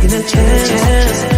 taking a chance.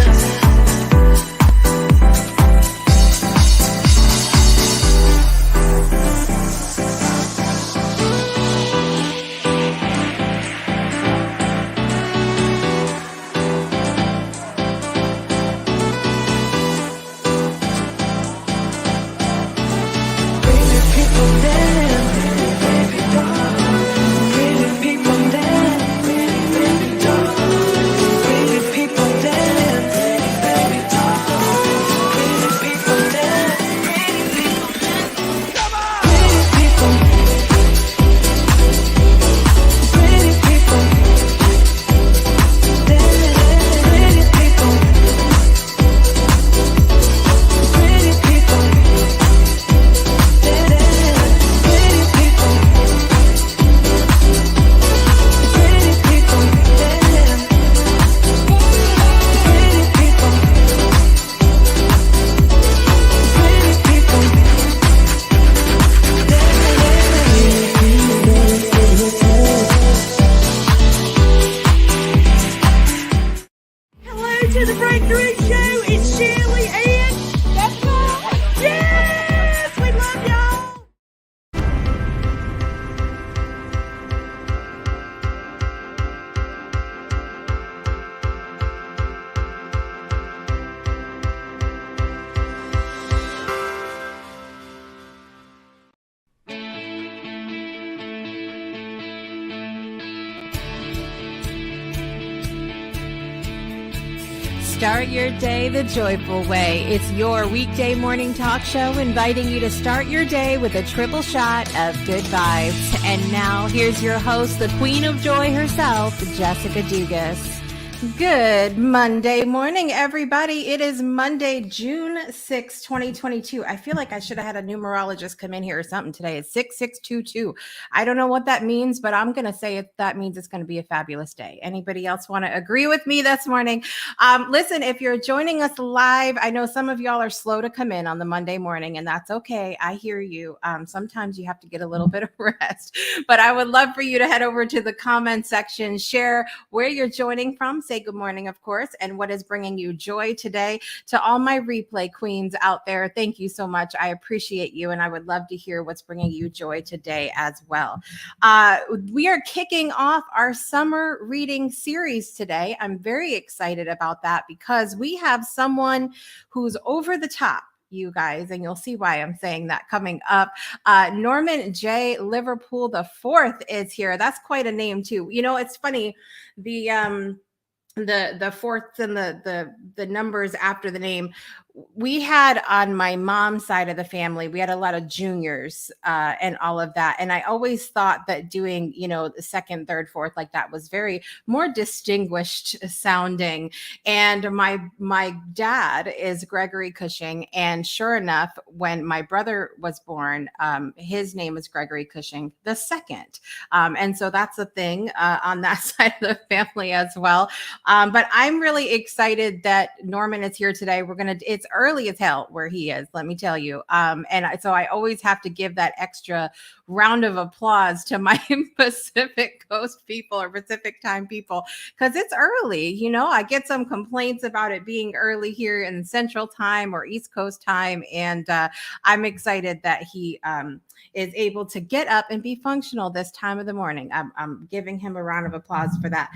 Start your day the joyful way. It's your weekday morning talk show inviting you to start your day with a triple shot of good vibes. And now here's your host, the queen of joy herself, Jessica Dugas. Good Monday morning, everybody. It is Monday, June 6, 2022. I feel like I should have had a numerologist come in here or something today. It's 6622. I don't know what that means, but I'm going to say that means it's going to be a fabulous day. Anybody else want to agree with me this morning? Listen, if you're joining us live, I know some of y'all are slow to come in on the Monday morning, and that's okay. I hear you. Sometimes you have to get a little bit of rest, but I would love for you to head over to the comment section, share where you're joining from, say good morning, of course, and what is bringing you joy today. To all my replay queens out there, thank you so much. I appreciate you, and I would love to hear what's bringing you joy today as well. We are kicking off our summer reading series today. I'm very excited about that because we have someone who's over the top, you guys, and you'll see why I'm saying that coming up. Norman J. Liverpool IV is here. That's quite a name too. You know, it's funny, the fourths and the numbers after the name. We had on my mom's side of the family, we had a lot of juniors and all of that. And I always thought that doing, the second, third, fourth like that was very more distinguished sounding. And my dad is Gregory Cushing. And sure enough, when my brother was born, his name is Gregory Cushing the second. And so that's a thing on that side of the family as well. But I'm really excited that Norman is here today. It's early as hell where he is, let me tell you. So I always have to give that extra round of applause to my Pacific Coast people or Pacific time people, because it's early. I get some complaints about it being early here in Central Time or East Coast time. And I'm excited that he is able to get up and be functional this time of the morning. I'm giving him a round of applause for that.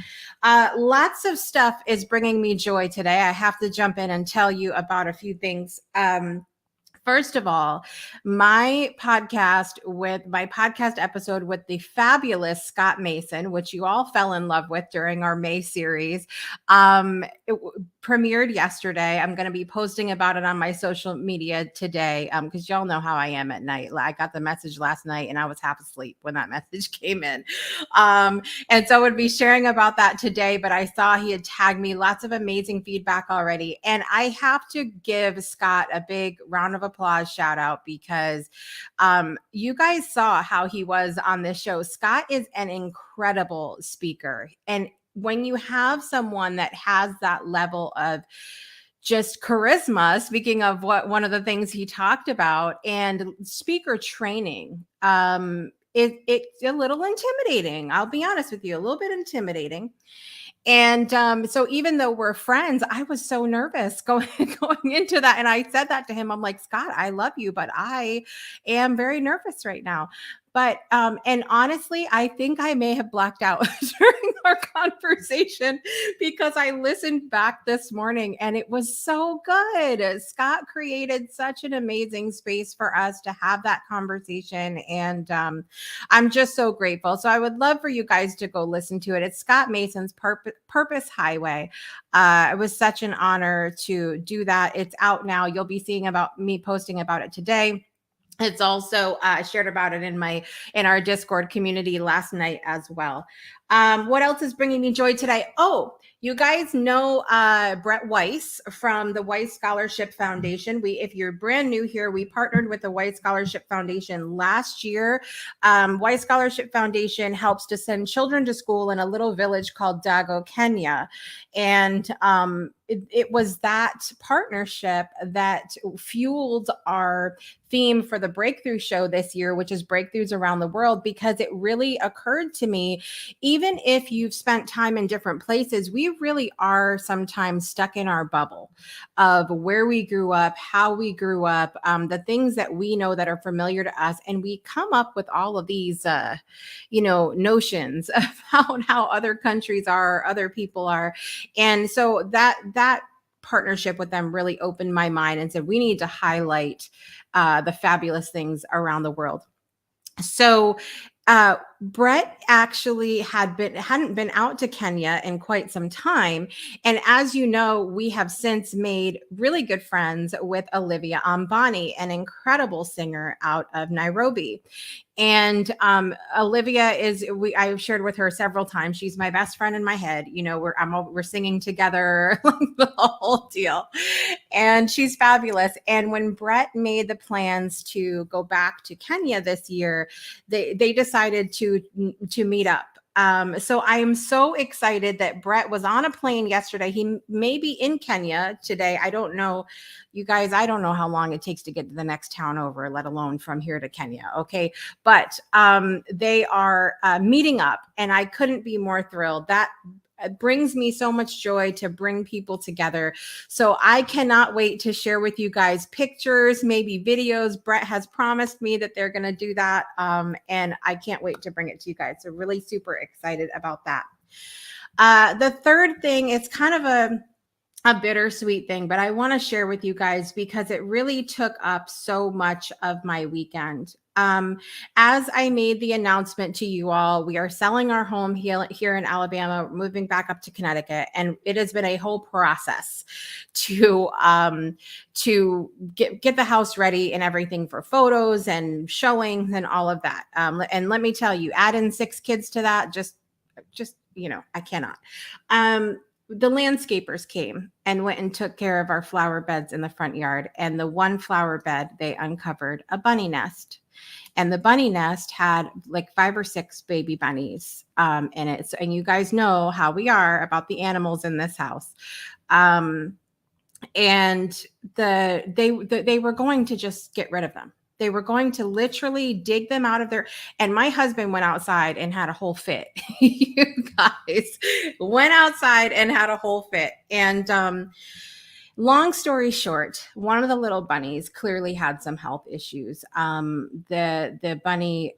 Lots of stuff is bringing me joy today. I have to jump in and tell you about a few things. First of all, my podcast episode with the fabulous Scott Mason, which you all fell in love with during our May series, it premiered yesterday. I'm going to be posting about it on my social media today because y'all know how I am at night. I got the message last night and I was half asleep when that message came in. And so I would be sharing about that today, but I saw he had tagged me. Lots of amazing feedback already. And I have to give Scott a big round of applause, shout out, because you guys saw how he was on this show. Scott is an incredible speaker. And when you have someone that has that level of just charisma, speaking of one of the things he talked about, and speaker training, it's a little intimidating. I'll be honest with you, a little bit intimidating. And so even though we're friends, I was so nervous going going into that. And I said that to him. I'm like, Scott, I love you, but I am very nervous right now. But and honestly, I think I may have blacked out during our conversation because I listened back this morning and it was so good. Scott created such an amazing space for us to have that conversation. And I'm just so grateful. So I would love for you guys to go listen to it. It's Scott Mason's Purpose Highway. It was such an honor to do that. It's out now. You'll be seeing about me posting about it today. It's also shared about it in our Discord community last night as well. What else is bringing me joy today? Oh, you guys know Brett Weiss from the Weiss Scholarship Foundation. If you're brand new here, we partnered with the Weiss Scholarship Foundation last year. Weiss Scholarship Foundation helps to send children to school in a little village called Dago, Kenya. And it was that partnership that fueled our theme for the Breakthrough Show this year, which is Breakthroughs Around the World, because it really occurred to me, even if you've spent time in different places, we really are sometimes stuck in our bubble of where we grew up, how we grew up, the things that we know that are familiar to us. And we come up with all of these, notions about how other countries are, other people are. And so that partnership with them really opened my mind and said, we need to highlight the fabulous things around the world. So Brett actually hadn't been out to Kenya in quite some time. And as you know, we have since made really good friends with Olivia Ambani, an incredible singer out of Nairobi. And Olivia I've shared with her several times. She's my best friend in my head. We're singing together, like the whole deal. And she's fabulous. And when Brett made the plans to go back to Kenya this year, they decided to meet up. So I am so excited that Brett was on a plane yesterday. He may be in Kenya today. I don't know, you guys. I don't know how long it takes to get to the next town over, let alone from here to Kenya. Okay, but they are meeting up, and I couldn't be more thrilled. That brings me so much joy to bring people together. So I cannot wait to share with you guys pictures, maybe videos. Brett has promised me that they're going to do that. And I can't wait to bring it to you guys. So really super excited about that. The third thing, it's kind of a bittersweet thing, but I want to share with you guys because it really took up so much of my weekend. As I made the announcement to you all, we are selling our home here in Alabama, moving back up to Connecticut, and it has been a whole process to get the house ready and everything for photos and showings and all of that. And let me tell you, add in 6 kids to that, just I cannot. The landscapers came and went and took care of our flower beds in the front yard. And the one flower bed, they uncovered a bunny nest. And the bunny nest had like 5 or 6 baby bunnies in it. So, and you guys know how we are about the animals in this house. And they were going to just get rid of them. They were going to literally dig them out of their, and my husband went outside and had a whole fit. You guys went outside and had a whole fit. And long story short, one of the little bunnies clearly had some health issues. The bunny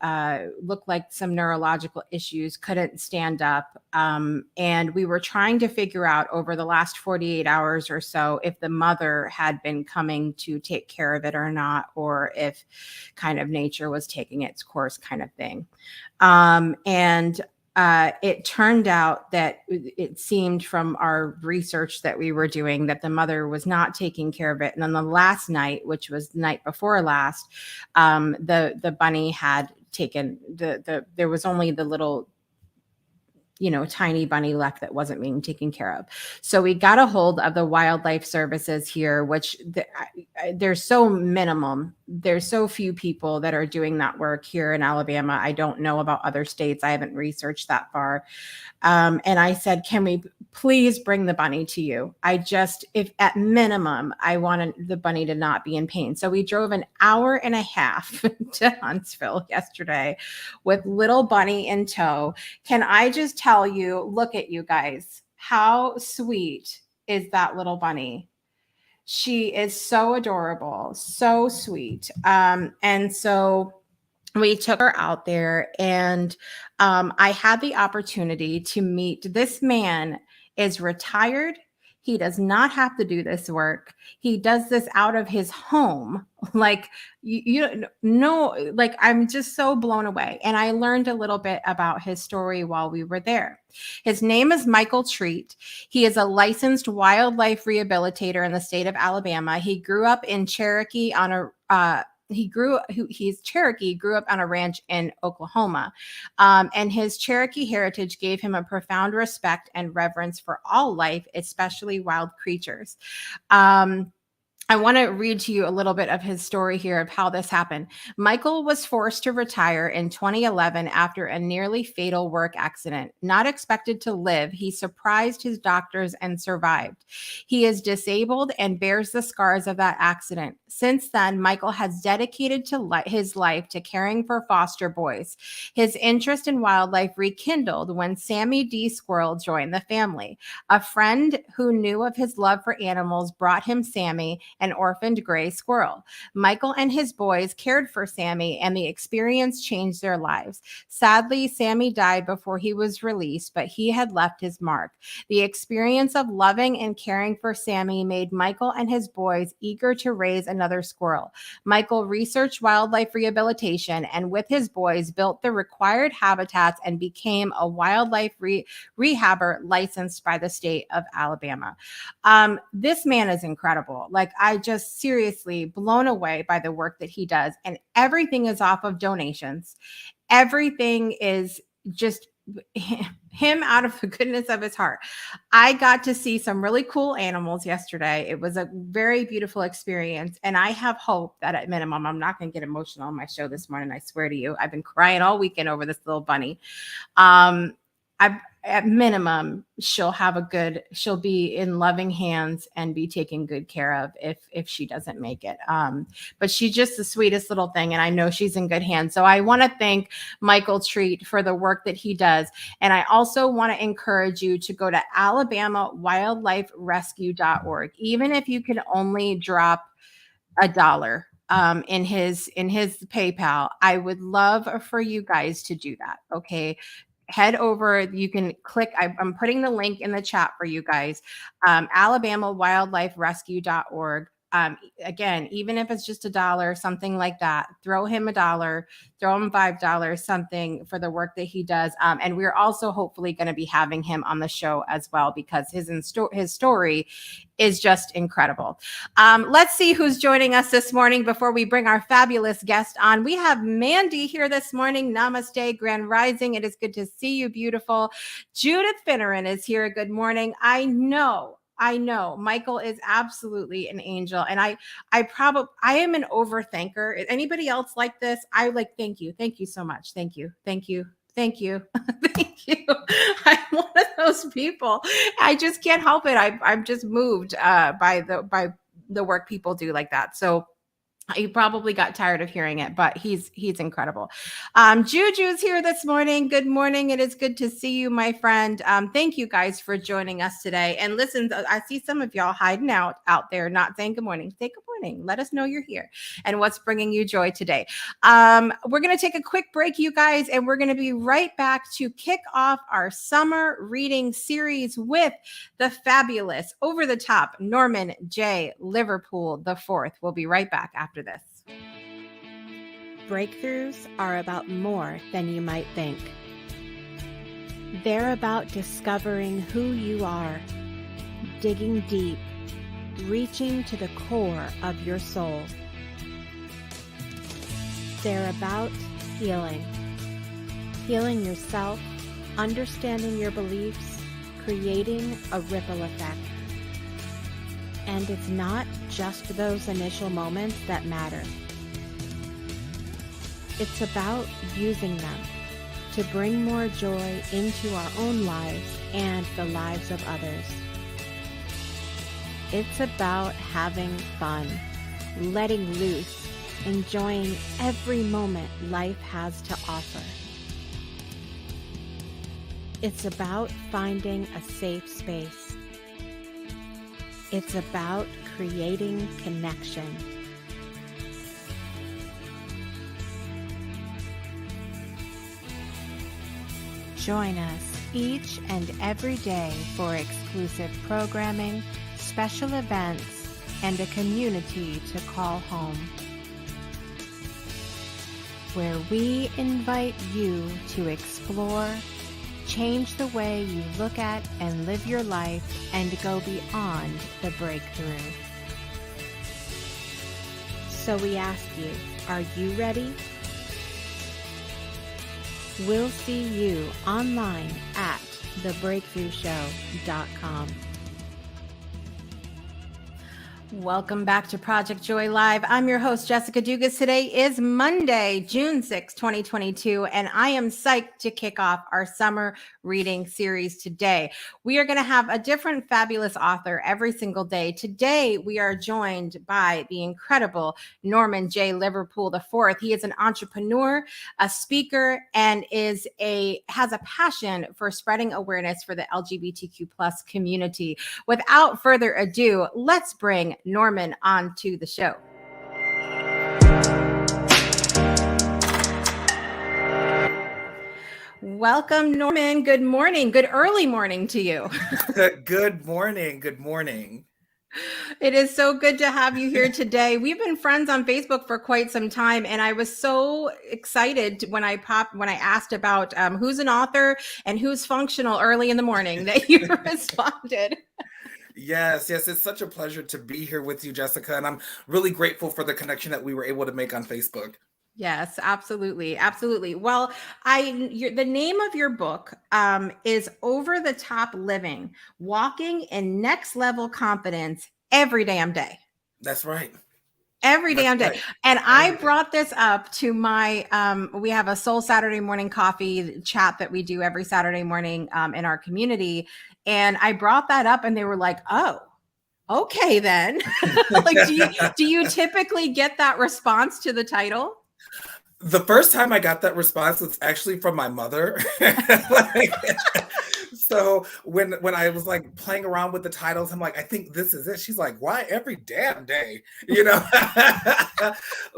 looked like some neurological issues, couldn't stand up. And we were trying to figure out over the last 48 hours or so if the mother had been coming to take care of it or not, or if kind of nature was taking its course kind of thing. And it turned out that it seemed from our research that we were doing that the mother was not taking care of it. And on the last night, which was the night before last, the bunny had taken there was only the little tiny bunny left that wasn't being taken care of. So we got a hold of the wildlife services here, which they're so minimum. There's so few people that are doing that work here in Alabama. I don't know about other states. I haven't researched that far. And I said, can we please bring the bunny to you? If at minimum, I wanted the bunny to not be in pain. So we drove an hour and a half to Huntsville yesterday with little bunny in tow. Can I just tell you, look at you guys. how sweet is that little bunny? She is so adorable, so sweet. And so we took her out there, and I had the opportunity to meet this man. Is retired. He does not have to do this work. He does this out of his home. Like, you know, like, I'm just so blown away. And I learned a little bit about his story while we were there. His name is Michael Treat. He is a licensed wildlife rehabilitator in the state of Alabama. He grew up in Cherokee on a he's Cherokee, grew up on a ranch in Oklahoma. And his Cherokee heritage gave him a profound respect and reverence for all life, especially wild creatures. I want to read to you a little bit of his story here of how this happened. Michael was forced to retire in 2011 after a nearly fatal work accident. Not expected to live, he surprised his doctors and survived. He is disabled and bears the scars of that accident. Since then, Michael has dedicated his life to caring for foster boys. His interest in wildlife rekindled when Sammy D. Squirrel joined the family. A friend who knew of his love for animals brought him Sammy, an orphaned gray squirrel. Michael and his boys cared for Sammy, and the experience changed their lives. Sadly, Sammy died before he was released, but he had left his mark. The experience of loving and caring for Sammy made Michael and his boys eager to raise another squirrel. Michael researched wildlife rehabilitation and with his boys built the required habitats and became a wildlife rehabber licensed by the state of Alabama. This man is incredible. Like, I just seriously blown away by the work that he does. And everything is off of donations. Everything is just him out of the goodness of his heart. I got to see some really cool animals yesterday. It was a very beautiful experience. And I have hope that at minimum, I'm not going to get emotional on my show this morning. I swear to you, I've been crying all weekend over this little bunny. At minimum, she'll be in loving hands and be taken good care of if she doesn't make it. But she's just the sweetest little thing, and I know she's in good hands. So I want to thank Michael Treat for the work that he does. And I also want to encourage you to go to alabamawildliferescue.org. Even if you can only drop $1 in his PayPal, I would love for you guys to do that. Okay. Head over. You can click. I'm putting the link in the chat for you guys. alabamawildliferescue.org. Again, even if it's just $1, something like that, throw him $1, throw him $5, something for the work that he does. And we're also hopefully going to be having him on the show as well, because his story is just incredible. Let's see who's joining us this morning before we bring our fabulous guest on. We have Mandy here this morning. Namaste, Grand Rising. It is good to see you, beautiful. Judith Finneran is here. Good morning. I know Michael is absolutely an angel. And I am an overthinker. Is anybody else like this? Thank you. Thank you so much. Thank you. Thank you. Thank you. Thank you. I'm one of those people. I just can't help it. I'm just moved by the work people do like that. So you probably got tired of hearing it, but he's incredible. Juju's here this morning. Good morning. It is good to see you, my friend. Thank you guys for joining us today. And listen, I see some of y'all hiding out there, not saying good morning. Say good morning. Let us know you're here and what's bringing you joy today. We're going to take a quick break, you guys, and we're going to be right back to kick off our summer reading series with the fabulous, over the top Norman J. Liverpool IV. We'll be right back after this. Breakthroughs are about more than you might think. They're about discovering who you are, digging deep, reaching to the core of your soul. They're about healing yourself, understanding your beliefs, creating a ripple effect. And it's not just those initial moments that matter. It's about using them to bring more joy into our own lives and the lives of others. It's about having fun, letting loose, enjoying every moment life has to offer. It's about finding a safe space. It's about creating connection. Join us each and every day for exclusive programming, special events, and a community to call home, where we invite you to explore, change the way you look at and live your life, and go beyond the breakthrough. So we ask you, are you ready? We'll see you online at thebreakthroughshow.com. Welcome back to Project Joy Live. I'm your host, Jessica Dugas. Today is Monday, June 6, 2022, and I am psyched to kick off our summer reading series today. We are going to have a different fabulous author every single day. Today, we are joined by the incredible Norman J. Liverpool IV. He is an entrepreneur, a speaker, and has a passion for spreading awareness for the LGBTQ plus community. Without further ado, let's bring Norman onto the show. Welcome, Norman. Good morning. Good early morning to you. Good morning. Good morning. It is so good to have you here today. We've been friends on Facebook for quite some time, and I was so excited when I asked about who's an author and who's functional early in the morning that you responded. Yes, it's such a pleasure to be here with you, Jessica, and I'm really grateful for the connection that we were able to make on Facebook. Yes, absolutely. Absolutely. Well, the name of your book is Over the Top Living, Walking in Next Level Confidence Every Damn Day. That's right. Every damn day. And I brought this up to my, we have a Soul Saturday morning coffee chat that we do every Saturday morning in our community. And I brought that up and they were like, oh, okay, then. Like, do you typically get that response to the title? The first time I got that response was actually from my mother. So when I was like playing around with the titles, I'm like, I think this is it. She's like, why every damn day? You know?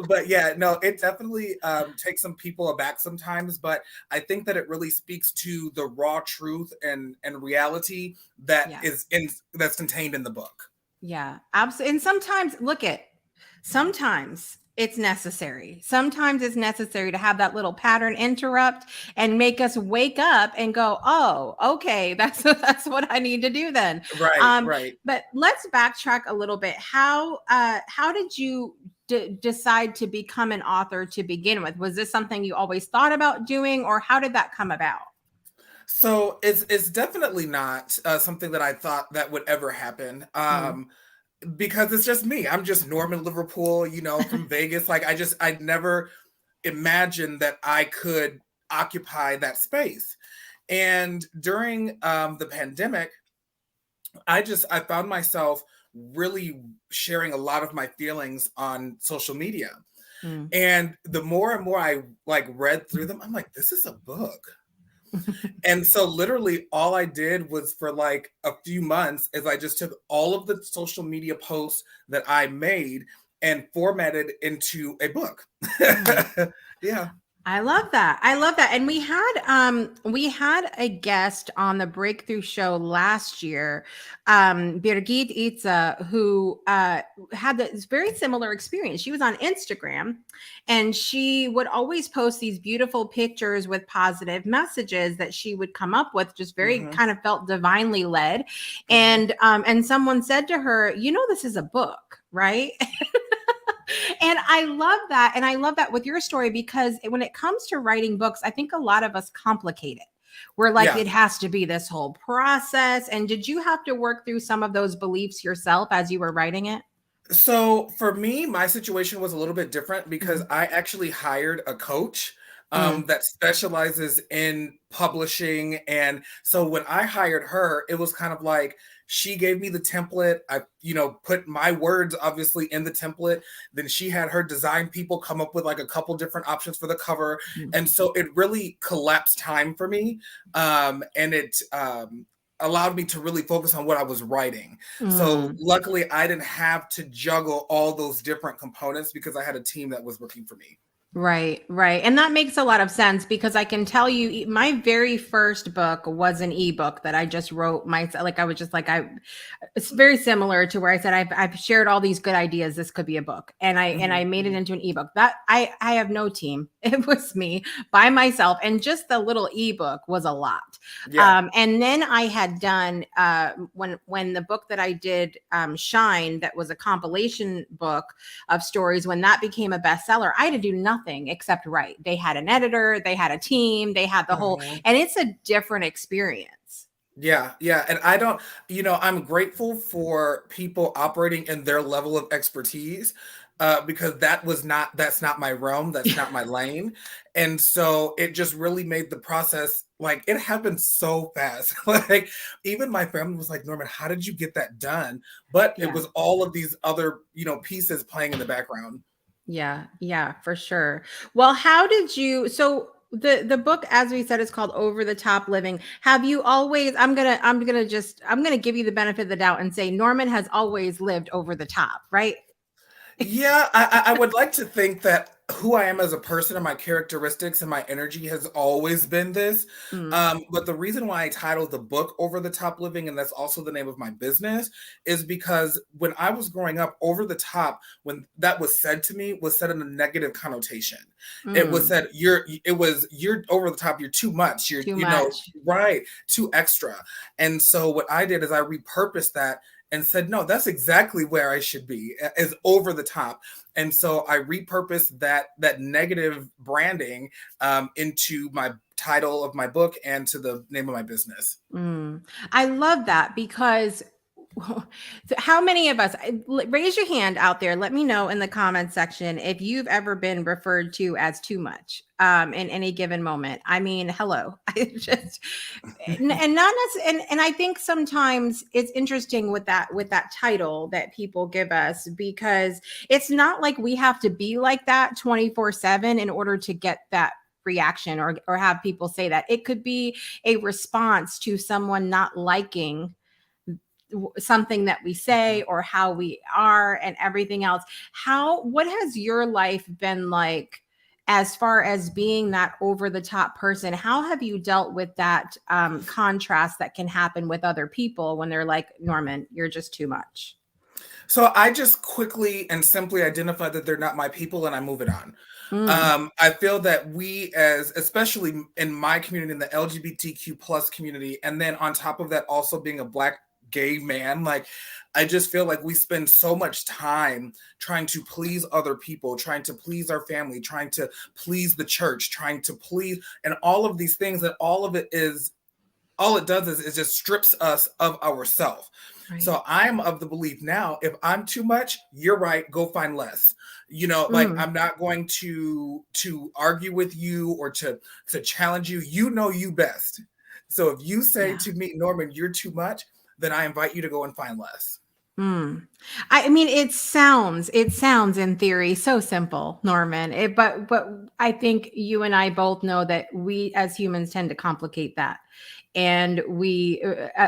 But yeah, no, it definitely takes some people aback sometimes. But I think that it really speaks to the raw truth and reality that that's contained in the book. Yeah, absolutely. And sometimes it's necessary. Sometimes it's necessary to have that little pattern interrupt and make us wake up and go, oh, okay, that's what I need to do then. Right, right. But let's backtrack a little bit. How did you decide to become an author to begin with? Was this something you always thought about doing, or how did that come about? So it's definitely not something that I thought that would ever happen. Because it's just me. I'm just Norman Liverpool, from Vegas. Like I never imagined that I could occupy that space. And during the pandemic, I found myself really sharing a lot of my feelings on social media. And the more and more I read through them, I'm like, this is a book. And so literally all I did was for like a few months is I just took all of the social media posts that I made and formatted into a book. Yeah. I love that. And we had a guest on the Breakthrough Show last year, Birgit Itza, who had this very similar experience. She was on Instagram and she would always post these beautiful pictures with positive messages that she would come up with, just very kind of felt divinely led. And someone said to her, this is a book, right? And I love that. And I love that with your story, because when it comes to writing books, I think a lot of us complicate it. We're like, it has to be this whole process. And did you have to work through some of those beliefs yourself as you were writing it? So for me, my situation was a little bit different because I actually hired a coach Mm. that specializes in publishing. And so when I hired her, it was kind of like she gave me the template. I, put my words obviously in the template. Then she had her design people come up with like a couple different options for the cover. Mm. And so it really collapsed time for me. And it allowed me to really focus on what I was writing. So Mm. luckily I didn't have to juggle all those different components because I had a team that was working for me. Right, right. And that makes a lot of sense because I can tell you my very first book was an ebook that I just wrote myself. Like I was just like, it's very similar to where I said, I've shared all these good ideas. This could be a book. And I made it into an ebook that I have no team. It was me by myself. And just the little ebook was a lot. Yeah. And then I had done, when the book that I did, Shine, that was a compilation book of stories, when that became a bestseller, I had to do nothing except write. They had an editor, they had a team, they had the whole, and it's a different experience. Yeah, yeah. And I don't, I'm grateful for people operating in their level of expertise, because that's not my realm, that's not my lane. And so it just really made the process, like, it happened so fast. Like, even my family was like, Norman, how did you get that done? But it Yeah. was all of these other, pieces playing in the background. Yeah, yeah, for sure. Well, how did you, so the book, as we said, is called Over the Top Living. Have you always, I'm gonna give you the benefit of the doubt and say Norman has always lived over the top, right? Yeah, I would like to think that who I am as a person and my characteristics and my energy has always been this. Mm. But the reason why I titled the book Over the Top Living, and that's also the name of my business, is because when I was growing up, over the top, when that was said to me, was said in a negative connotation. It was Mm. said you're over the top, you're too much, Too much. right, too extra. And so what I did is I repurposed that and said, no, that's exactly where I should be, is over the top. And so I repurposed that negative branding into my title of my book and to the name of my business. Mm. I love that because how many of us, raise your hand out there, let me know in the comments section if you've ever been referred to as too much in any given moment. I mean, hello. I just and not and I think sometimes it's interesting with that title that people give us, because it's not like we have to be like that 24/7 in order to get that reaction or have people say that. It could be a response to someone not liking something that we say or how we are and everything else. What has your life been like as far as being that over the top person? How have you dealt with that contrast that can happen with other people when they're like, Norman, you're just too much? So I just quickly and simply identify that they're not my people and I move it on. Mm. I feel that we, especially in my community, in the LGBTQ plus community, and then on top of that, also being a Black gay man, like, I just feel like we spend so much time trying to please other people, trying to please our family, trying to please the church, trying to please, and all of these things, that all it does is just strips us of ourselves. Right. So I'm of the belief now, if I'm too much, you're right, go find less. Like, I'm not going to argue with you or to challenge you. You know you best. So if you say to me, Norman, you're too much, then I invite you to go and find less. Mm. I mean, it sounds in theory so simple, Norman. But I think you and I both know that we as humans tend to complicate that. And we,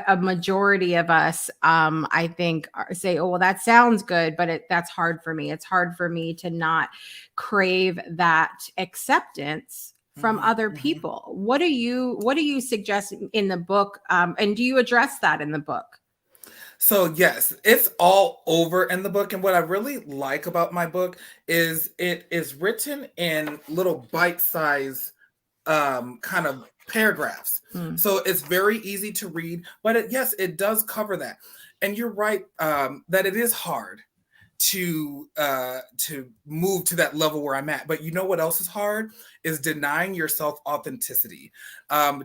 a majority of us, I think, say, "Oh, well, that sounds good, but that's hard for me. It's hard for me to not crave that acceptance from other people." What do you suggest in the book? And do you address that in the book? So yes, it's all over in the book. And what I really like about my book is it is written in little bite-sized kind of paragraphs. Mm. So it's very easy to read, but yes, it does cover that. And you're right, that it is hard to move to that level where I'm at. But you know what else is hard is denying yourself authenticity,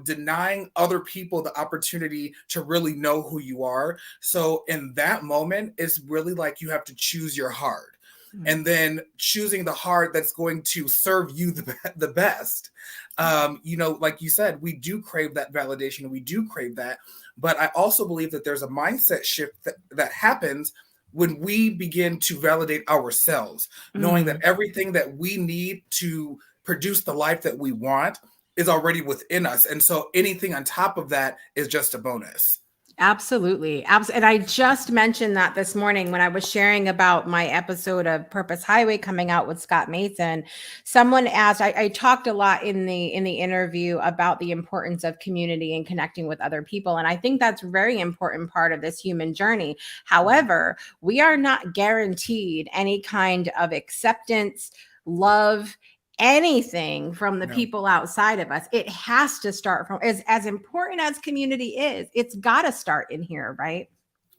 denying other people the opportunity to really know who you are. So in that moment, it's really like you have to choose your heart. and then choosing the heart that's going to serve you the best. Like you said, we do crave that validation. We do crave that. But I also believe that there's a mindset shift that happens when we begin to validate ourselves, knowing that everything that we need to produce the life that we want is already within us. And so anything on top of that is just a bonus. Absolutely. And I just mentioned that this morning when I was sharing about my episode of Purpose Highway coming out with Scott Mason. Someone asked, I talked a lot in the interview about the importance of community and connecting with other people. And I think that's a very important part of this human journey. However, we are not guaranteed any kind of acceptance, love, anything from the people outside of us. It has to start from, as important as community is, it's got to start in here, right?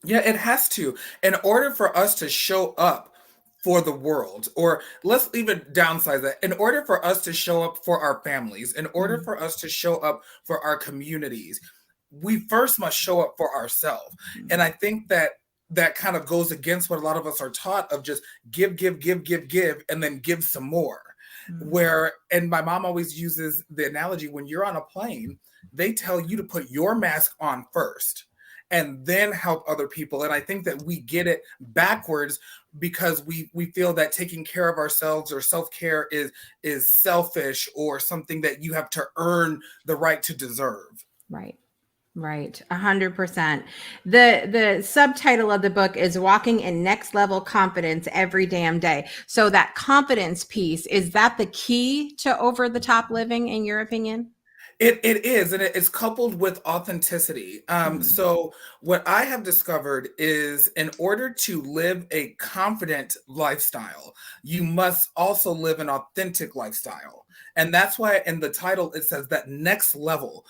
Yeah, it has to. In order for us to show up for the world, or let's even downsize that, in order for us to show up for our families, in order for us to show up for our communities, we first must show up for ourselves. And I think that kind of goes against what a lot of us are taught of just give, and then give some more. And my mom always uses the analogy, when you're on a plane, they tell you to put your mask on first and then help other people. And I think that we get it backwards because we feel that taking care of ourselves or self-care is selfish or something that you have to earn the right to deserve. Right. 100%. The subtitle of the book is Walking in Next Level Confidence Every Damn Day. So that confidence piece, is that the key to over the top living, in your opinion? It is, and it's coupled with authenticity. So what I have discovered is, in order to live a confident lifestyle, you must also live an authentic lifestyle. And that's why in the title, it says that next level.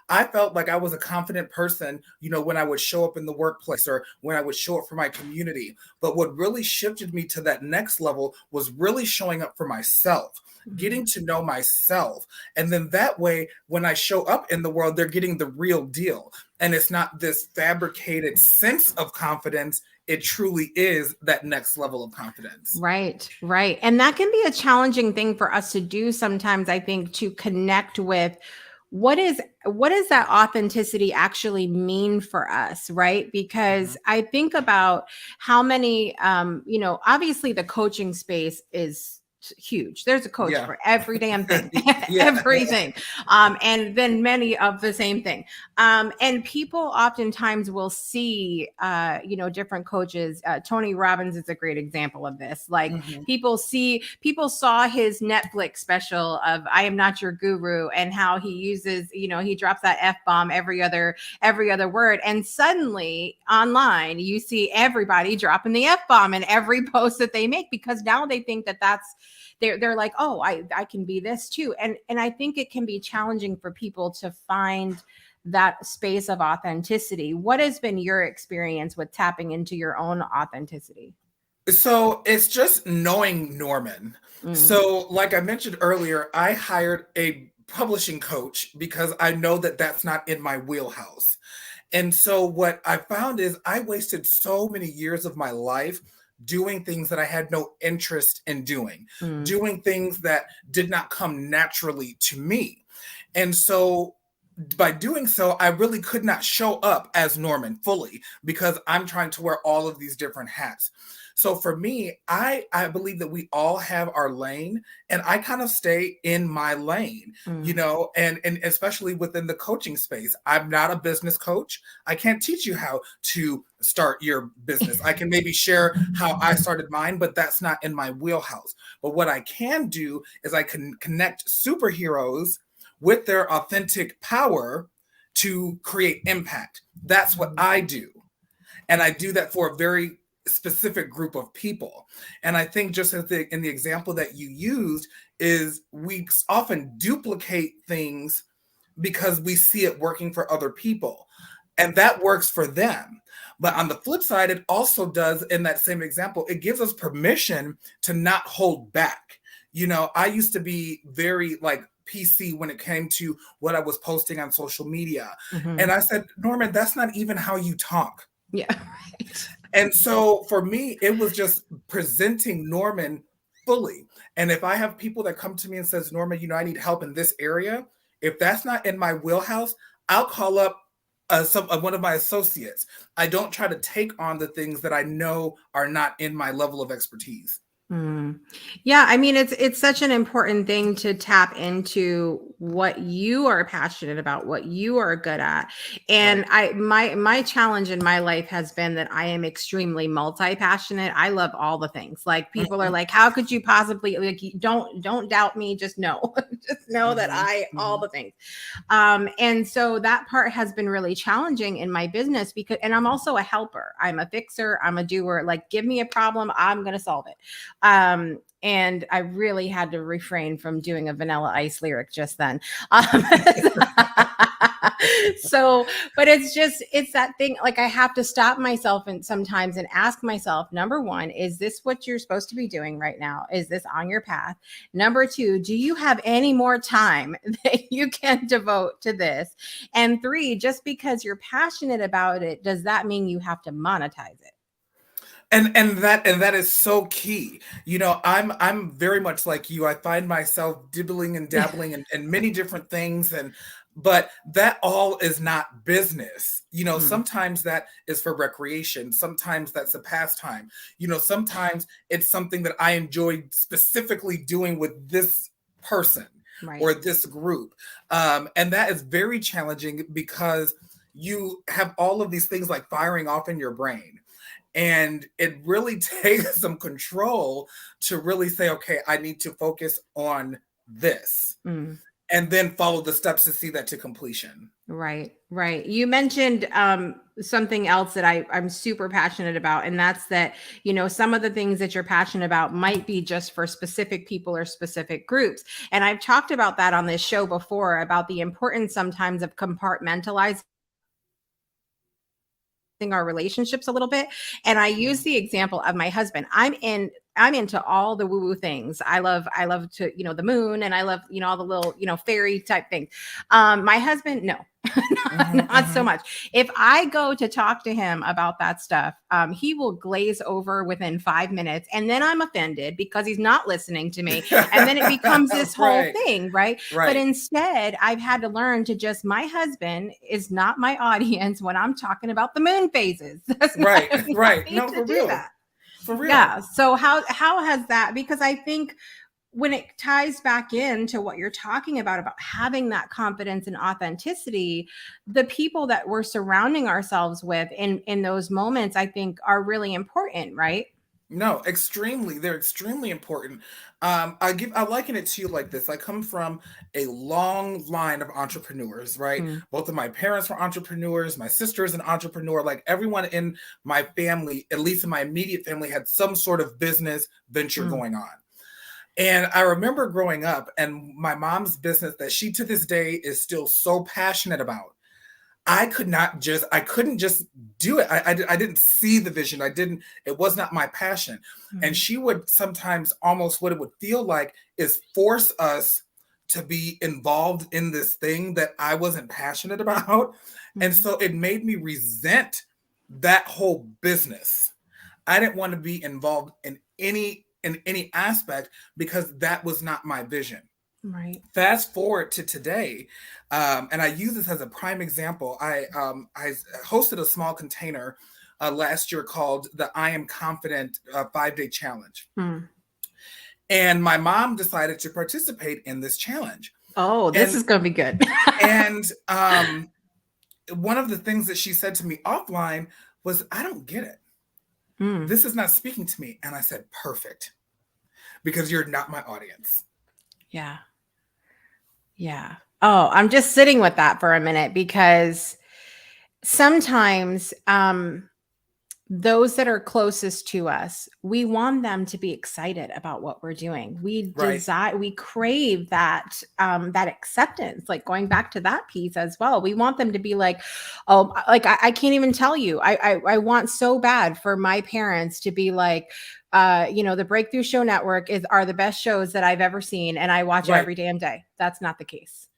I felt like I was a confident person, when I would show up in the workplace or when I would show up for my community. But what really shifted me to that next level was really showing up for myself, getting to know myself. And then that way, when I show up in the world, they're getting the real deal. And it's not this fabricated sense of confidence. It truly is that next level of confidence. Right. And that can be a challenging thing for us to do sometimes, I think, to connect with what does that authenticity actually mean for us, right? Because I think about how many, obviously the coaching space is huge. There's a coach for every damn thing, everything. And then many of the same thing. And people oftentimes will see, different coaches. Tony Robbins is a great example of this. Like people saw his Netflix special of I Am Not Your Guru, and how he uses, he drops that F-bomb every other word. And suddenly online, you see everybody dropping the F-bomb in every post that they make, because now they think that that's, they're like, oh, I can be this too. And I think it can be challenging for people to find that space of authenticity. What has been your experience with tapping into your own authenticity? So it's just knowing Norman. So like I mentioned earlier, I hired a publishing coach because I know that that's not in my wheelhouse. And so what I found is I wasted so many years of my life doing things that I had no interest in doing, doing things that did not come naturally to me. And so by doing so, I really could not show up as Norman fully because I'm trying to wear all of these different hats. So for me, I believe that we all have our lane, and I kind of stay in my lane, and especially within the coaching space. I'm not a business coach. I can't teach you how to start your business. I can maybe share how I started mine, but that's not in my wheelhouse. But what I can do is I can connect superheroes with their authentic power to create impact. That's what I do. And I do that for a very specific group of people. And I think just in the example that you used is we often duplicate things because we see it working for other people, and that works for them. But on the flip side, it also does, in that same example, it gives us permission to not hold back. I used to be very PC when it came to what I was posting on social media. And I said, Norman, that's not even how you talk. Yeah, right. And so for me, it was just presenting Norman fully. And if I have people that come to me and says, Norman, I need help in this area, if that's not in my wheelhouse, I'll call up one of my associates. I don't try to take on the things that I know are not in my level of expertise. Yeah, I mean, it's such an important thing to tap into what you are passionate about, what you are good at. And Right. my challenge in my life has been that I am extremely multi-passionate. I love all the things. Like people are Mhm. like, how could you possibly, like, don't doubt me, just know. Just know that Mhm. all Mhm. the things. And so that part has been really challenging in my business because, and I'm also a helper. I'm a fixer. I'm a doer. Like, give me a problem, I'm going to solve it. And I really had to refrain from doing a Vanilla Ice lyric just then. Um, so, but it's that thing. Like, I have to stop myself and sometimes and ask myself, number one, is this what you're supposed to be doing right now? Is this on your path? Number two, do you have any more time that you can devote to this? And three, just because you're passionate about it, does that mean you have to monetize it? And that is so key. I'm very much like you. I find myself dibbling and dabbling in many different things, but that all is not business. Mm, Sometimes that is for recreation, sometimes that's a pastime. Sometimes it's something that I enjoy specifically doing with this person right. or this group. And that is very challenging because you have all of these things like firing off in your brain. And it really takes some control to really say, okay, I need to focus on this Mm. and then follow the steps to see that to completion. Right, right. You mentioned something else that I'm super passionate about, and that's that, some of the things that you're passionate about might be just for specific people or specific groups. And I've talked about that on this show before about the importance sometimes of compartmentalizing our relationships a little bit. And I use Mhm. the example of my husband. I'm into all the woo-woo things. I love to, the moon, and I love, all the little, fairy type things. My husband, no. Mhm, Not so mhm. much. If I go to talk to him about that stuff, he will glaze over within 5 minutes, and then I'm offended because he's not listening to me. And then it becomes this whole Right, thing, right? But right, instead, I've had to learn to just, my husband is not my audience when I'm talking about the moon phases. That's not, right, we don't right. need No, to for do real, that. for real. Yeah. So how has that, because I think when it ties back into what you're talking about having that confidence and authenticity, the people that we're surrounding ourselves with in those moments, I think, are really important, right? No, extremely. They're extremely important. I liken it to you like this. I come from a long line of entrepreneurs, right? Mm, Both of my parents were entrepreneurs. My sister's an entrepreneur. Like everyone in my family, at least in my immediate family, had some sort of business venture mm, going on. And I remember growing up, and my mom's business that she to this day is still so passionate about. I couldn't just do it. I didn't see the vision. It was not my passion. And mm, she would sometimes, almost what it would feel like is force us to be involved in this thing that I wasn't passionate about. And mm. so it made me resent that whole business. I didn't want to be involved in any aspect because that was not my vision. Right. Fast forward to today, and I use this as a prime example. I hosted a small container last year called the I Am Confident 5-day challenge, Mm. and my mom decided to participate in this challenge. Oh, this And is going to be good. and one of the things that she said to me offline was, "I don't get it. Mm. This is not speaking to me." And I said, "Perfect, because you're not my audience." Yeah. Yeah. Oh, I'm just sitting with that for a minute because sometimes those that are closest to us, we want them to be excited about what we're doing. Right, We crave that acceptance, like going back to that piece as well. We want them to be like, oh, like I can't even tell you. I want so bad for my parents to be like, the Breakthrough Show Network are the best shows that I've ever seen, and I watch it right, every damn day. That's not the case.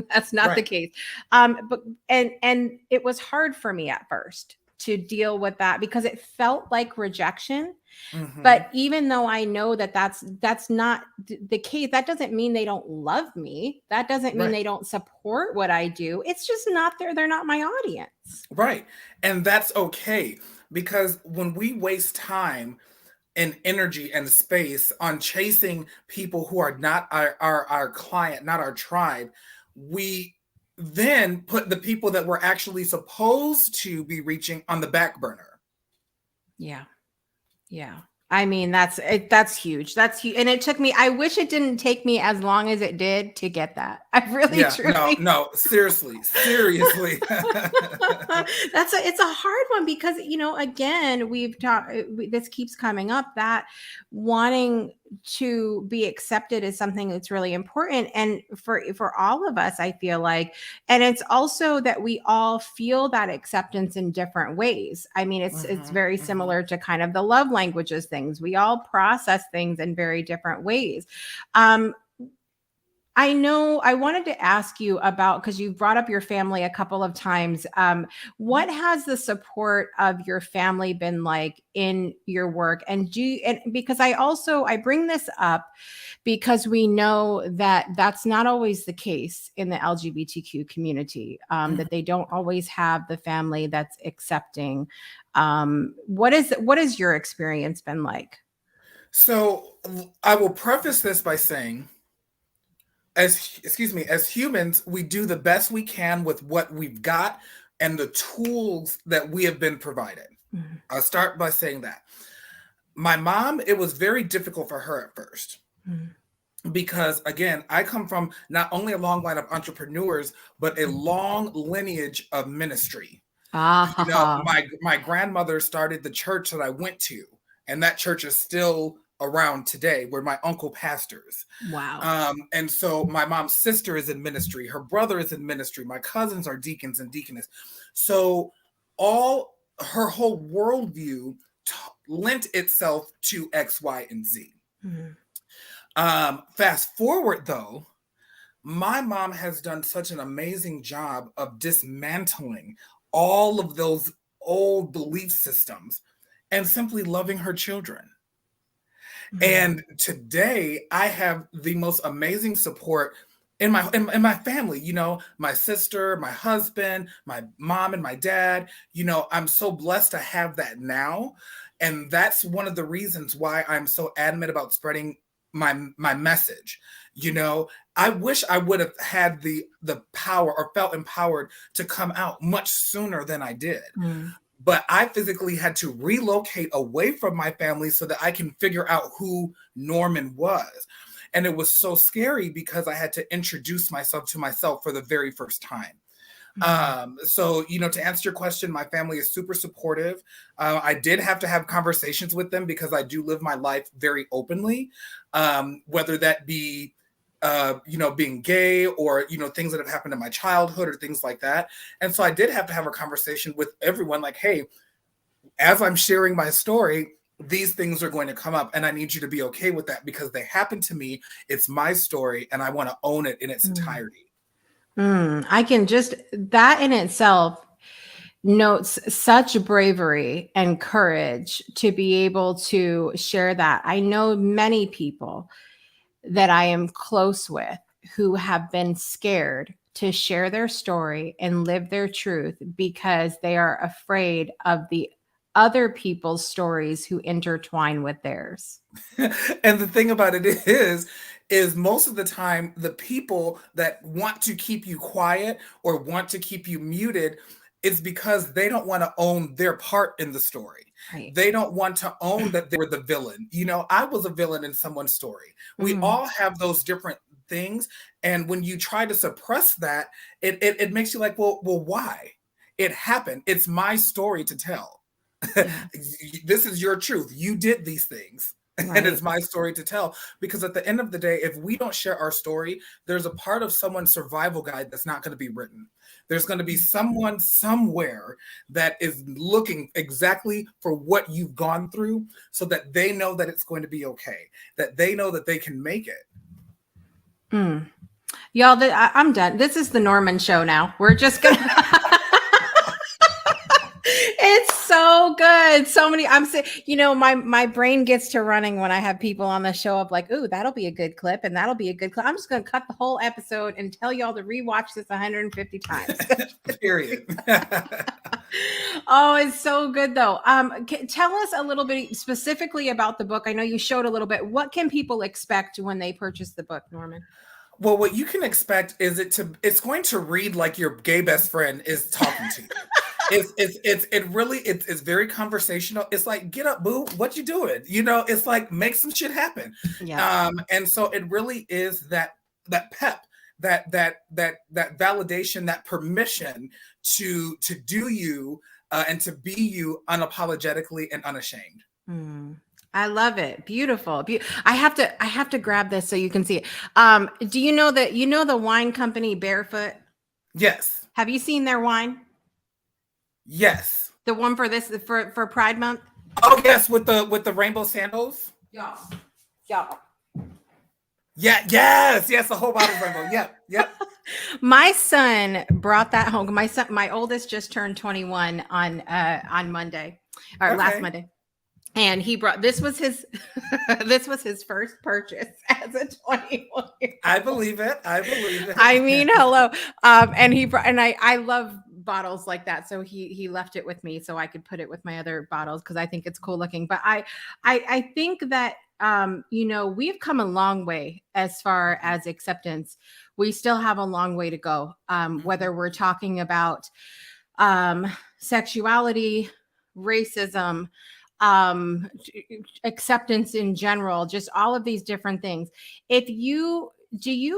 That's not the right. case. But and it was hard for me at first to deal with that because it felt like rejection. Mm-hmm. But even though I know that that's not the case, that doesn't mean they don't love me. That doesn't mean Right. they don't support what I do. It's just not they're not my audience. Right. And that's okay, because when we waste time and energy and space on chasing people who are not our client, not our tribe, we then put the people that we're actually supposed to be reaching on the back burner. Yeah. Yeah. I mean, that's huge. That's huge. And it took me, I wish it didn't take me as long as it did to get that. I really, Yeah, truly. no, seriously. It's a hard one because, again, we've talked, this keeps coming up, that wanting to be accepted is something that's really important. And for all of us, I feel like, and it's also that we all feel that acceptance in different ways. I mean, it's very similar to kind of the love languages things. We all process things in very different ways. I know I wanted to ask you about, because you've brought up your family a couple of times. What has the support of your family been like in your work? And because I bring this up because we know that that's not always the case in the LGBTQ community, that they don't always have the family that's accepting. What has your experience been like? So I will preface this by saying, as humans, we do the best we can with what we've got and the tools that we have been provided. Mm-hmm. I'll start by saying that. My mom, it was very difficult for her at first. Mm-hmm. Because again, I come from not only a long line of entrepreneurs, but a long lineage of ministry. My grandmother started the church that I went to, and that church is still around today, where my uncle pastors. Wow. And so my mom's sister is in ministry. Her brother is in ministry. My cousins are deacons and deaconess. So her whole worldview lent itself to X, Y, and Z. Mm-hmm. Fast forward though, my mom has done such an amazing job of dismantling all of those old belief systems and simply loving her children. Mm-hmm. And today I have the most amazing support in my family, my sister, my husband, my mom, and my dad. I'm so blessed to have that now. And that's one of the reasons why I'm so adamant about spreading my message. I wish I would have had the power or felt empowered to come out much sooner than I did. Mm. But I physically had to relocate away from my family so that I can figure out who Norman was. And it was so scary because I had to introduce myself to myself for the very first time. Mm-hmm. So, to answer your question, my family is super supportive. I did have to have conversations with them because I do live my life very openly, whether that be being gay or, things that have happened in my childhood or things like that. And so I did have to have a conversation with everyone like, hey, as I'm sharing my story, these things are going to come up and I need you to be okay with that because they happened to me. It's my story and I want to own it in its entirety. I can that in itself notes such bravery and courage to be able to share that. I know many people that I am close with who have been scared to share their story and live their truth because they are afraid of the other people's stories who intertwine with theirs. And the thing about it is most of the time, the people that want to keep you quiet or want to keep you muted is because they don't want to own their part in the story. Right. They don't want to own that they were the villain. I was a villain in someone's story. We all have those different things. And when you try to suppress that, it makes you like, well, why? It happened. It's my story to tell. Yeah. This is your truth. You did these things. Right. And it's my story to tell, because at the end of the day, if we don't share our story, there's a part of someone's survival guide that's not going to be written. There's going to be someone somewhere that is looking exactly for what you've gone through so that they know that it's going to be okay, that they know that they can make it. Y'all, I'm done. This is the Norman show now. We're just going to... It's so good. So many. I'm saying, my brain gets to running when I have people on the show of like, ooh, that'll be a good clip and that'll be a good clip. I'm just going to cut the whole episode and tell y'all to rewatch this 150 times. Period. Oh, it's so good though. Tell us a little bit specifically about the book. I know you showed a little bit. What can people expect when they purchase the book, Norman? Well, what you can expect is it's going to read like your gay best friend is talking to you. It's very conversational. It's like, get up, boo. What you doing? It's like, make some shit happen. Yeah. And so it really is that pep, that validation, that permission to do you and to be you unapologetically and unashamed. I love it. Beautiful. I have to grab this so you can see it. Do you know the wine company Barefoot? Yes. Have you seen their wine? Yes. The one for for Pride Month? Oh yes, with the rainbow sandals. Yeah. Yeah, yes, the whole bottle of rainbow. Yep. My son brought that home. My oldest just turned 21 on Monday, or last Monday. And he brought this was his first purchase as a 21-year-old. I believe it. I mean, hello. And he brought, and I love bottles like that. So he left it with me so I could put it with my other bottles because I think it's cool looking. But I think that we've come a long way as far as acceptance. We still have a long way to go. Whether we're talking about sexuality, racism, acceptance in general, just all of these different things. Do you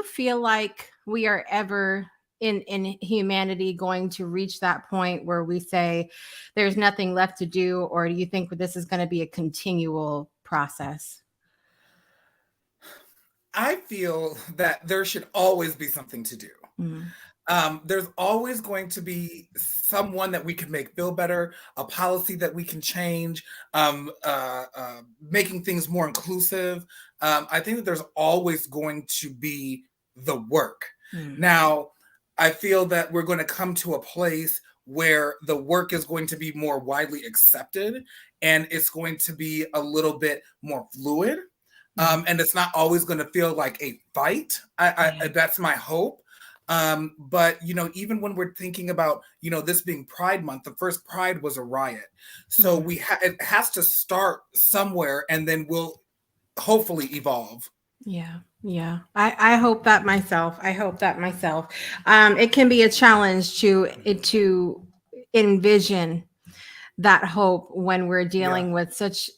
feel like we are ever in humanity going to reach that point where we say there's nothing left to do, or do you think this is going to be a continual process? I feel that there should always be something to do. There's always going to be someone that we can make feel better, a policy that we can change, making things more inclusive. I think that there's always going to be the work. Now, I feel that we're going to come to a place where the work is going to be more widely accepted and it's going to be a little bit more fluid. And it's not always going to feel like a fight. That's my hope. But, even when we're thinking about, this being Pride Month, the first Pride was a riot. So it has to start somewhere and then we'll hopefully evolve. Yeah. I hope that myself. It can be a challenge to envision that hope when we're dealing with such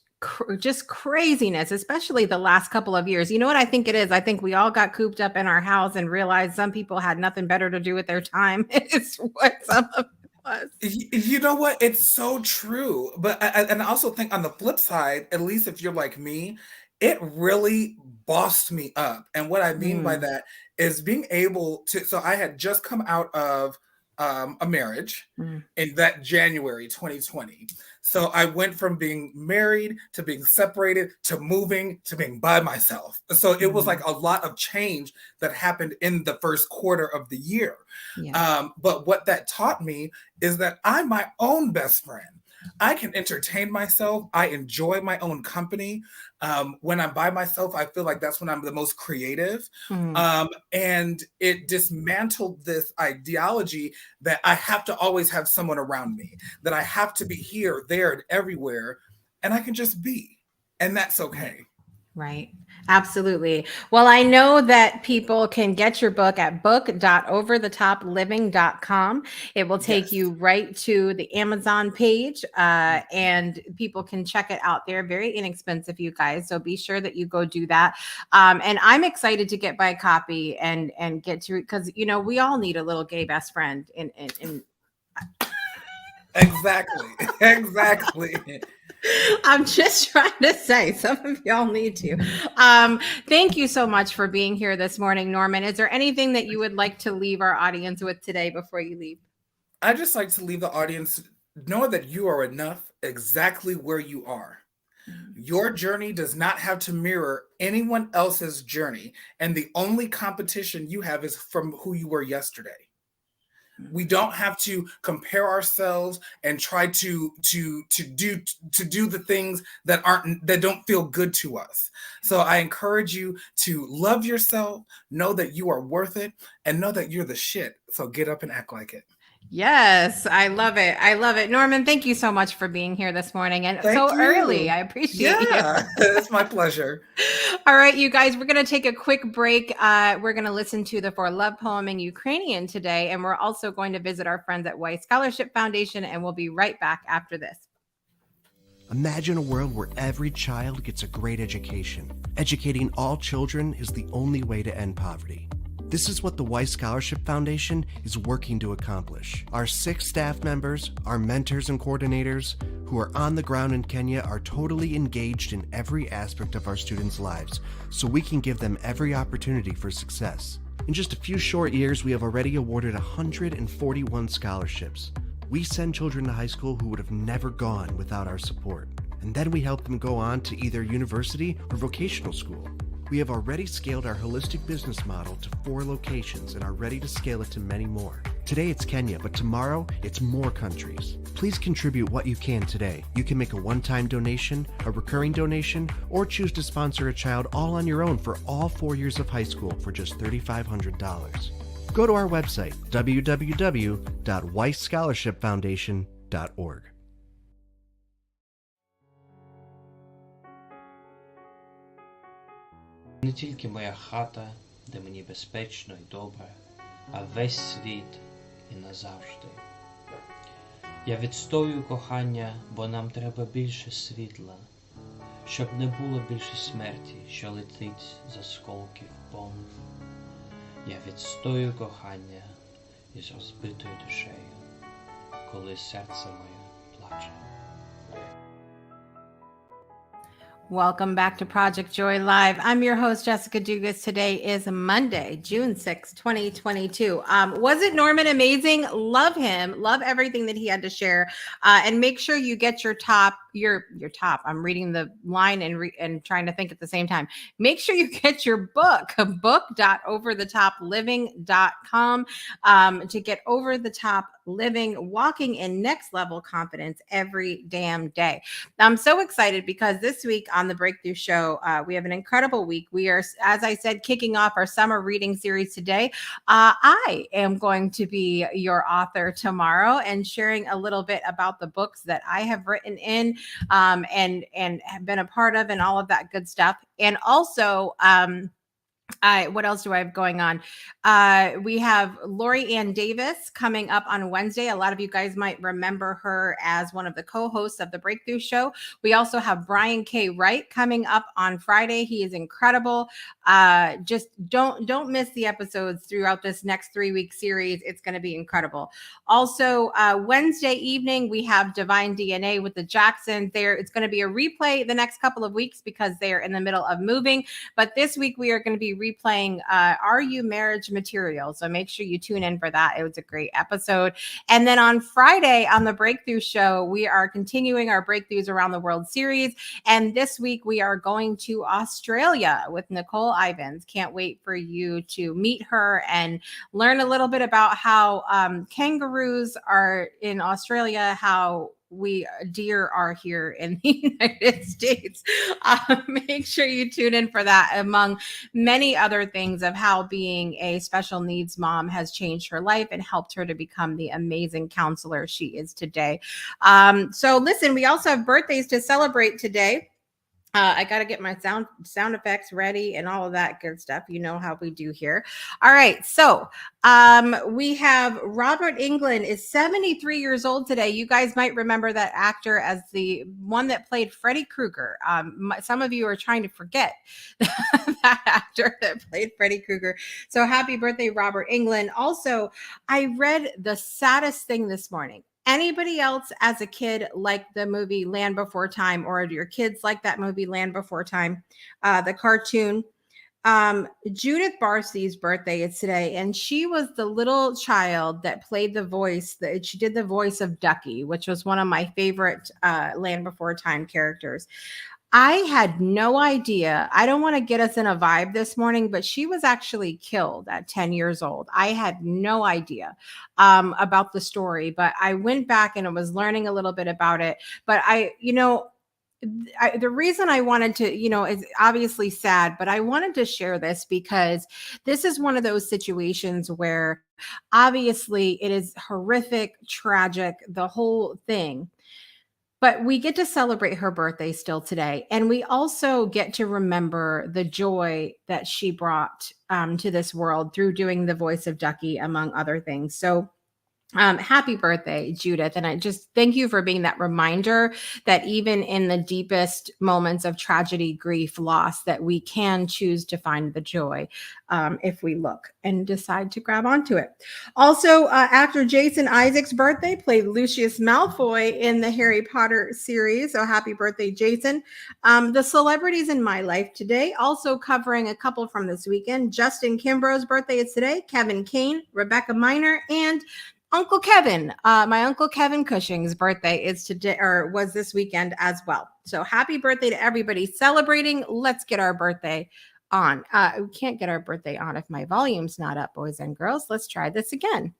just craziness, especially the last couple of years. You know what I think it is? I think we all got cooped up in our house and realized some people had nothing better to do with their time. It's what some of it was. You know what? It's so true. But I also think on the flip side, at least if you're like me, it really bossed me up. And what I mean by that is being able to, so I had just come out of a marriage in that January 2020. So I went from being married to being separated to moving to being by myself. So it was like a lot of change that happened in the first quarter of the year. But what that taught me is that I'm my own best friend. I can entertain myself. I enjoy my own company. When I'm by myself, I feel like that's when I'm the most creative. And it dismantled this ideology that I have to always have someone around me, that I have to be here, there, and everywhere, and I can just be. And that's okay. Right. Absolutely. Well, I know that people can get your book at book.overthetopliving.com. It will take you right to the Amazon page, and people can check it out there. Very inexpensive, you guys. So be sure that you go do that. And I'm excited to get my copy and get to it because, we all need a little gay best friend. Exactly. I'm just trying to say some of y'all need to. Thank you so much for being here this morning, Norman. Is there anything that you would like to leave our audience with today before you leave? I'd just like to leave the audience knowing that you are enough exactly where you are. Your journey does not have to mirror anyone else's journey. And the only competition you have is from who you were yesterday. We don't have to compare ourselves and try to do the things that don't feel good to us. So I encourage you to love yourself, know that you are worth it, and know that you're the shit. So get up and act like it. Yes, I love it. I love it. Norman, thank you so much for being here this morning and Thank so you. early. I appreciate you. It's my pleasure. All right, you guys, we're going to take a quick break. We're going to listen to the For Love poem in Ukrainian today, and we're also going to visit our friends at Weiss Scholarship Foundation, and we'll be right back after this. Imagine a world where every child gets a great education. Educating all children is the only way to end poverty. This is what the Weiss Scholarship Foundation is working to accomplish. Our 6 staff members, our mentors and coordinators, who are on the ground in Kenya, are totally engaged in every aspect of our students' lives, so we can give them every opportunity for success. In just a few short years, we have already awarded 141 scholarships. We send children to high school who would have never gone without our support. And then we help them go on to either university or vocational school. We have already scaled our holistic business model to 4 locations and are ready to scale it to many more. Today it's Kenya, but tomorrow it's more countries. Please contribute what you can today. You can make a one-time donation, a recurring donation, or choose to sponsor a child all on your own for all 4 years of high school for just $3,500. Go to our website, www.weissscholarshipfoundation.org. Не тільки моя хата, де мені безпечно і добре, а весь світ і назавжди. Я відстоюю кохання, бо нам треба більше світла, щоб не було більше смерті, що летить з осколків бомб. Я відстоюю кохання із розбитою душею, коли серце моє плаче. Welcome back to Project Joy Live. I'm your host, Jessica Dugas. Today is Monday, June 6, 2022. Wasn't Norman amazing? Love him. Love everything that he had to share. And make sure you get your top. I'm reading the line and trying to think at the same time. Make sure you get your book, book.overthetopliving.com, to get over the top living, walking in next level confidence every damn day. I'm so excited because this week on the Breakthrough Show, we have an incredible week. We are, as I said, kicking off our summer reading series today. I am going to be your author tomorrow and sharing a little bit about the books that I have written in and have been a part of and all of that good stuff. And also, what else do I have going on? We have Lori Ann Davis coming up on Wednesday. A lot of you guys might remember her as one of the co-hosts of the Breakthrough Show. We also have Brian K. Wright coming up on Friday. He is incredible. Just don't miss the episodes throughout this next 3-week series. It's going to be incredible. Also, Wednesday evening, we have Divine DNA with the Jacksons. It's going to be a replay the next couple of weeks because they are in the middle of moving. But this week, we are going to be replaying Are You Marriage Material? So make sure you tune in for that. It was a great episode. And then on Friday on the Breakthrough Show, we are continuing our Breakthroughs Around the World series. And this week we are going to Australia with Nicole Ivins. Can't wait for you to meet her and learn a little bit about how kangaroos are in Australia, how deer are here in the United States. Make sure you tune in for that, among many other things of how being a special needs mom has changed her life and helped her to become the amazing counselor she is today. So listen, we also have birthdays to celebrate today. I got to get my sound effects ready and all of that good stuff. You know how we do here. All right. So we have Robert Englund is 73 years old today. You guys might remember that actor as the one that played Freddy Krueger. Some of you are trying to forget that actor that played Freddy Krueger. So happy birthday, Robert Englund. Also, I read the saddest thing this morning. Anybody else as a kid like the movie Land Before Time, or do your kids like that movie Land Before Time, the cartoon? Judith Barcy's birthday is today, and she was the little child that played the voice, she did the voice of Ducky, which was one of my favorite Land Before Time characters. I had no idea. I don't want to get us in a vibe this morning, but she was actually killed at 10 years old. I had no idea about the story, but I went back and I was learning a little bit about it. But the reason I wanted to, is obviously sad, but I wanted to share this because this is one of those situations where obviously it is horrific, tragic, the whole thing. But we get to celebrate her birthday still today. And we also get to remember the joy that she brought to this world through doing the voice of Ducky, among other things. So happy birthday, Judith. And I just thank you for being that reminder that even in the deepest moments of tragedy, grief, loss, that we can choose to find the joy if we look and decide to grab onto it. Also, actor Jason Isaacs' birthday, played Lucius Malfoy in the Harry Potter series. So happy birthday, Jason. The celebrities in my life today, also covering a couple from this weekend. Justin Kimbrough's birthday is today. Kevin Kane, Rebecca Minor, and Uncle Kevin, my Uncle Kevin Cushing's birthday is today, or was this weekend as well. So happy birthday to everybody celebrating. Let's get our birthday on. We can't get our birthday on if my volume's not up, boys and girls. Let's try this again.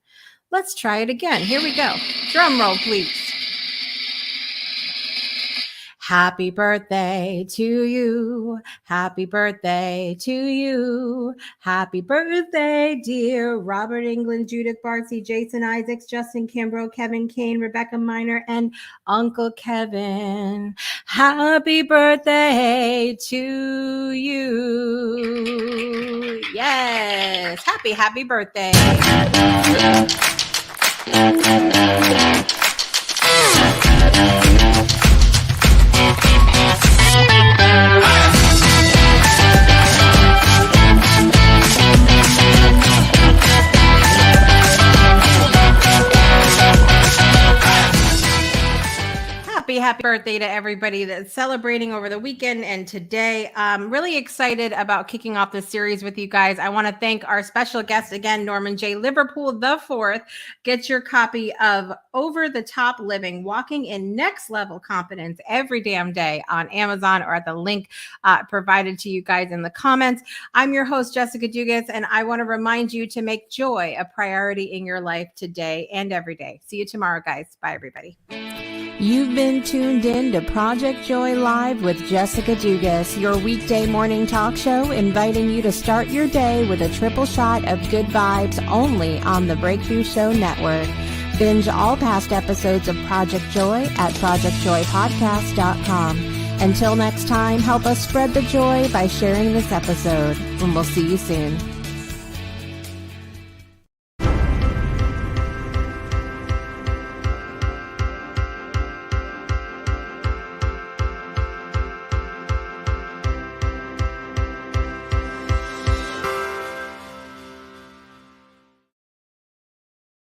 Let's try it again. Here we go. Drum roll, please. Happy birthday to you. Happy birthday to you. Happy birthday, dear Robert England, Judith Bartsey, Jason Isaacs, Justin Kimbrough, Kevin Kane, Rebecca Minor, and Uncle Kevin. Happy birthday to you. Yes. Happy birthday. Happy birthday to everybody that's celebrating over the weekend and today. I'm really excited about kicking off this series with you guys. I want to thank our special guest again, Norman J. Liverpool IV. Get your copy of Over the Top Living, Walking in Next Level Confidence every damn day on Amazon or at the link provided to you guys in the comments. I'm your host, Jessica Dugas, and I want to remind you to make joy a priority in your life today and every day. See you tomorrow, guys. Bye, everybody. You've been tuned in to Project Joy Live with Jessica Dugas, your weekday morning talk show, inviting you to start your day with a triple shot of good vibes only on the Breakthrough Show Network. Binge all past episodes of Project Joy at projectjoypodcast.com. Until next time, help us spread the joy by sharing this episode, and we'll see you soon.